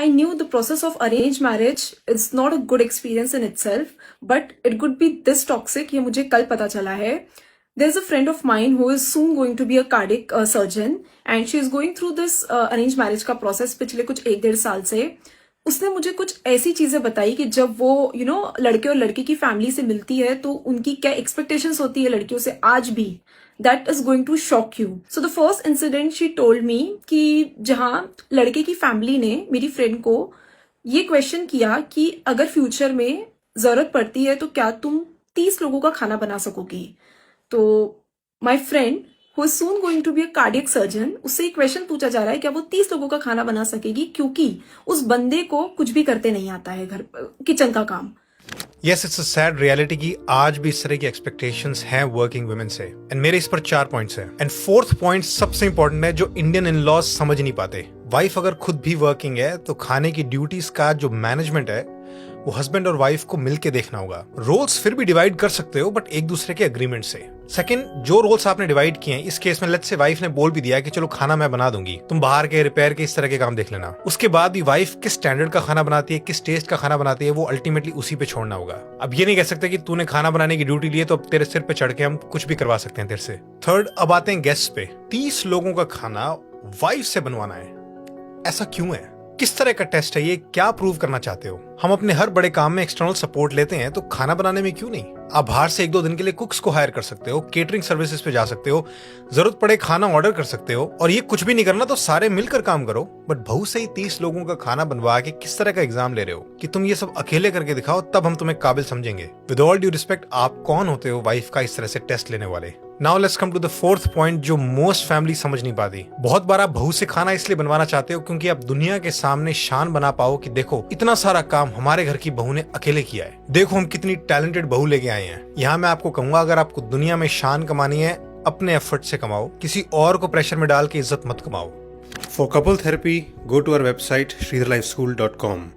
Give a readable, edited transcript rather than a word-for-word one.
I knew the process of arranged marriage is not a good experience in itself, but it could be this toxic. ये मुझे कल पता चला है. There's a friend of mine who is soon going to be a cardiac surgeon, and she is going through this arranged marriage का process पिछले कुछ 1-1.5 साल से. उसने मुझे कुछ ऐसी चीजें बताई कि जब वो लड़के और लड़की की फैमिली से मिलती है तो उनकी क्या एक्सपेक्टेशंस होती है लड़कियों से आज भी. That is going to shock you. So the first incident she told me कि जहां लड़के की फैमिली ने मेरी फ्रेंड को ये क्वेश्चन किया कि अगर फ्यूचर में जरूरत पड़ती है तो क्या तुम 30 लोगों का खाना बना सकोगी. तो my friend who is soon going to be a cardiac surgeon, उससे एक क्वेश्चन पूछा जा रहा है क्या वो 30 लोगों का खाना बना सकेगी, क्योंकि उस बंदे को कुछ भी करते नहीं आता है घर किचन का काम. Yes, it's a sad reality कि आज भी इस तरह की एक्सपेक्टेशंस हैं वर्किंग वुमेन से. एंड मेरे इस पर 4 पॉइंट्स हैं. एंड फोर्थ पॉइंट सबसे इंपॉर्टेंट है जो इंडियन इन लॉज समझ नहीं पाते. वाइफ अगर खुद भी वर्किंग है तो खाने की ड्यूटीज का जो मैनेजमेंट है वो हस्बैंड और वाइफ को मिलके देखना होगा. रोल्स फिर भी डिवाइड कर सकते हो बट एक दूसरे के अग्रीमेंट से. सेकंड, जो रोल्स आपने डिवाइड किए हैं, इस केस में लेट्स से वाइफ ने बोल भी दिया कि चलो खाना मैं बना दूंगी, तुम बाहर के रिपेयर के इस तरह के काम देख लेना. उसके बाद भी वाइफ किस स्टैंडर्ड का खाना बनाती है, किस टेस्ट का खाना बनाती है, वो अल्टीमेटली उसी पे छोड़ना होगा. अब ये नहीं कह सकते कि तूने खाना बनाने की ड्यूटी ली है तो अब तेरे सिर पे चढ़ के हम कुछ भी करवा सकते हैं तेरे से. थर्ड, अब आते हैं गेस्ट पे. 30 लोगों का खाना वाइफ से बनवाना है, ऐसा क्यों है? किस तरह का टेस्ट है ये? क्या प्रूव करना चाहते हो? हम अपने हर बड़े काम में एक्सटर्नल सपोर्ट लेते हैं तो खाना बनाने में क्यों नहीं? आप बाहर से 1-2 दिन के लिए कुक्स को हायर कर सकते हो, केटरिंग सर्विसेज पे जा सकते हो, जरूरत पड़े खाना ऑर्डर कर सकते हो. और ये कुछ भी नहीं करना तो सारे मिलकर काम करो. बट बहू से ही 30 लोगों का खाना बनवा के किस तरह का एग्जाम ले रहे हो कि तुम ये सब अकेले करके दिखाओ तब हम तुम्हें काबिल समझेंगे. विद ऑल ड्यू रिस्पेक्ट, आप कौन होते हो वाइफ का इस तरह से टेस्ट लेने वाले? Now let's come to the fourth point जो मोस्ट फैमिली समझ नहीं पाती. बहुत बार आप बहू से खाना इसलिए बनवाना चाहते हो क्योंकि आप दुनिया के सामने शान बना पाओ कि देखो इतना सारा काम हमारे घर की बहू ने अकेले किया है, देखो हम कितनी टैलेंटेड बहू लेके आए हैं. यहाँ मैं आपको कहूंगा अगर आपको दुनिया में शान कमानी है अपने एफर्ट से कमाओ, किसी और को प्रेशर में डाल के इज्जत मत कमाओ. For couple therapy, go to our website sridharlifeschool.com.